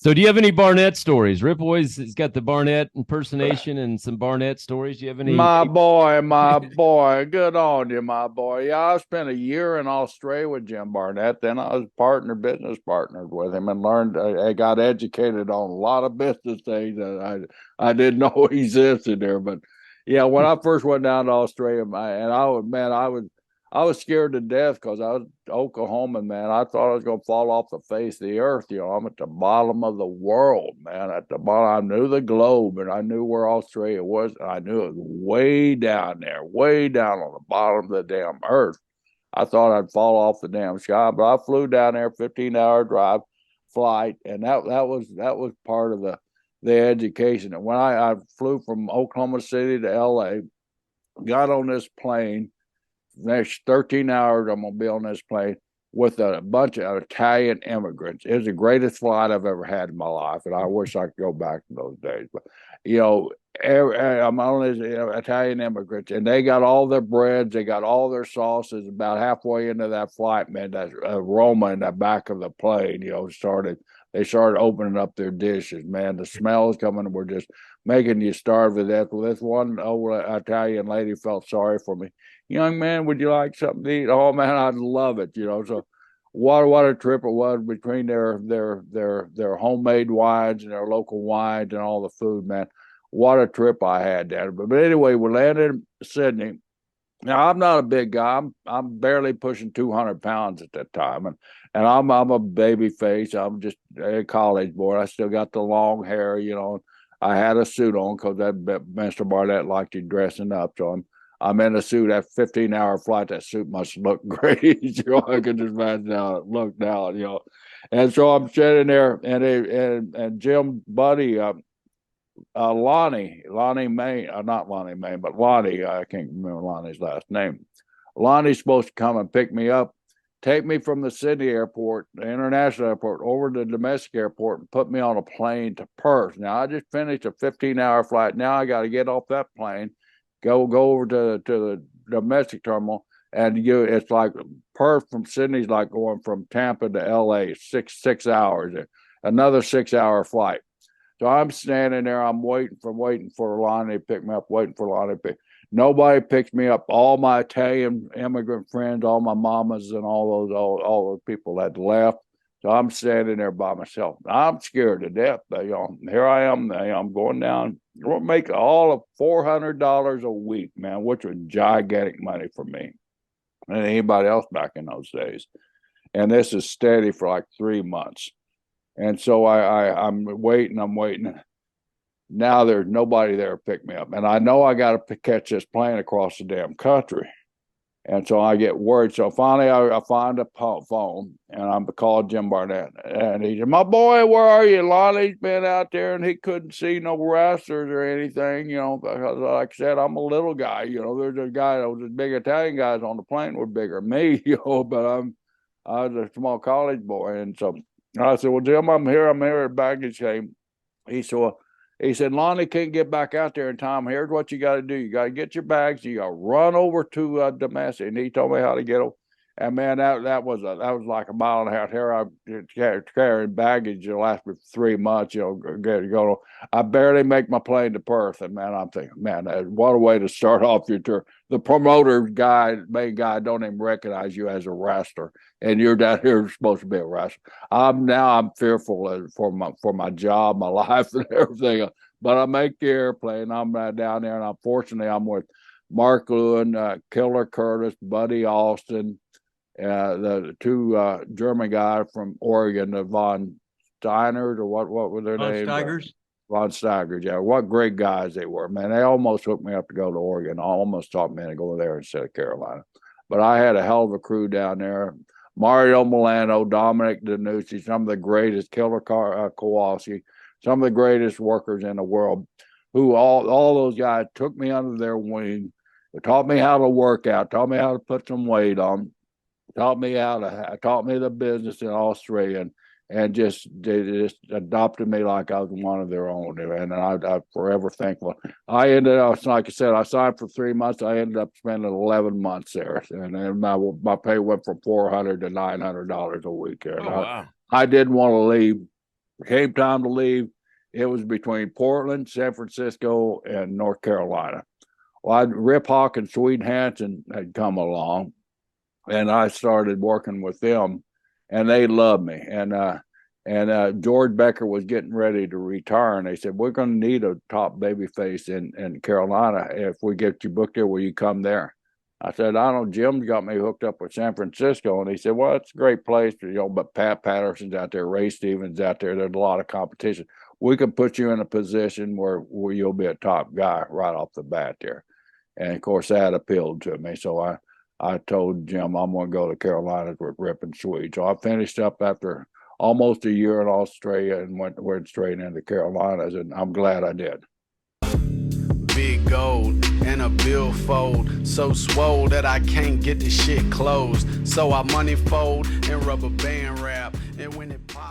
So, do you have any Barnett stories? Rip always has got the Barnett impersonation and some Barnett stories. Do you have any? My boy, good on you, my boy. Yeah, I spent a year in Australia with Jim Barnett. Then I was business partnered with him, and learned. I got educated on a lot of business things that I didn't know existed there. But yeah, when I first went down to Australia, I was scared to death because I was Oklahoman, man. I thought I was going to fall off the face of the earth. I'm at the bottom of the world, man. At the bottom, I knew the globe, and I knew where Australia was. And I knew it was way down there, way down on the bottom of the damn earth. I thought I'd fall off the damn sky, but I flew down there, 15-hour drive flight, and that was part of the education. And when I flew from Oklahoma City to L.A., got on this plane. Next 13 hours, I'm going to be on this plane with a bunch of Italian immigrants. It was the greatest flight I've ever had in my life, and I wish I could go back to those days. But, I'm on these Italian immigrants, and they got all their breads, they got all their sauces. About halfway into that flight, man, that aroma in the back of the plane, they started opening up their dishes, man. The smells coming were just making you starve to death. Well, this one old Italian lady felt sorry for me. Young man, would you like something to eat? Oh man, I'd love it. So what a trip it was between their homemade wines and their local wines and all the food, man. What a trip I had there. But anyway, we landed in Sydney. Now I'm not a big guy. I'm barely pushing 200 pounds at that time, and I'm a baby face. I'm just a college boy. I still got the long hair. I had a suit on because that Mr. Barnett liked you dressing up. So I'm in a suit. That 15-hour flight, that suit must look great. I can just imagine how it looked now. And so I'm sitting there, and Jim Buddy, Lonnie May, not Lonnie May, but Lonnie, I can't remember Lonnie's last name. Lonnie's supposed to come and pick me up, take me from the Sydney airport, the international airport, over to the domestic airport and put me on a plane to Perth. Now, I just finished a 15-hour flight. Now I got to get off that plane, go over to the domestic terminal, and it's like Perth from Sydney's like going from Tampa to LA, six hours, another 6-hour flight. So I'm standing there, I'm waiting for Lonnie to pick me up, waiting for Lonnie to pick. Nobody picks me up. All my Italian immigrant friends, all my mamas and all those people had left. So I'm standing there by myself. I'm scared to death. Here I am. I'm going down. We'll make all of $400 a week, man, which was gigantic money for me and anybody else back in those days. And this is steady for like 3 months. And so I'm waiting. Now there's nobody there to pick me up. And I know I got to catch this plane across the damn country. And so I get worried. So finally, I find a phone, and I'm called Jim Barnett. And he said, "My boy, where are you?" Lonnie's been out there, and he couldn't see no wrestlers or anything, because like I said, I'm a little guy. There's a guy, those big Italian guys on the plane were bigger than me, but I was a small college boy. And so I said, "Well, Jim, I'm here at baggage claim." He said, well, he said, "Lonnie can't get back out there in time. Here's what you got to do. You got to get your bags. You got to run over to domestic." And he told me how to get them. And man, that was like a mile and a half. Here I carrying baggage that lasted 3 months. Go. I barely make my plane to Perth, and man, I'm thinking, man, what a way to start off your tour. The promoter guy, main guy, don't even recognize you as a wrestler, and you're down here supposed to be a wrestler. I'm fearful for my job, my life, and everything. But I make the airplane. I'm down there, and I'm with Mark Lewin, Killer Curtis, Buddy Austin, the two German guys from Oregon, the Von Steiners, or what were their On names? Steigers? Von Steigers, yeah. What great guys they were, man. They almost hooked me up to go to Oregon. Almost taught me to go there instead of Carolina. But I had a hell of a crew down there. Mario Milano, Dominic Danucci, some of the greatest, Kowalski, some of the greatest workers in the world, who all those guys took me under their wing, taught me how to work out, taught me how to put some weight on, taught me the business in Australia, and they just adopted me like I was one of their own. And I'm forever thankful. I ended up, like I said, I signed for 3 months. I ended up spending 11 months there, and then my pay went from $400 to $900 a week. And Oh wow. I didn't want to leave. Came time to leave, it was between Portland, San Francisco, and North Carolina. Well, Rip Hawk and Swede Hansen had come along, and I started working with them, and they loved me. And George Becker was getting ready to retire, and they said, we're going to need a top babyface in Carolina. If we get you booked there, will you come there? I said, I don't know. Jim's got me hooked up with San Francisco. And he said, well, it's a great place, but Pat Patterson's out there, Ray Stevens out there. There's a lot of competition. We can put you in a position where you'll be a top guy right off the bat there. And of course, that appealed to me. So I told Jim, I'm going to go to Carolina with Rip and Swede. So I finished up after almost a year in Australia and went straight into Carolinas. And I'm glad I did. Big gold and a billfold, so swole that I can't get the shit closed. So I money fold and rubber band wrap, and when it pop.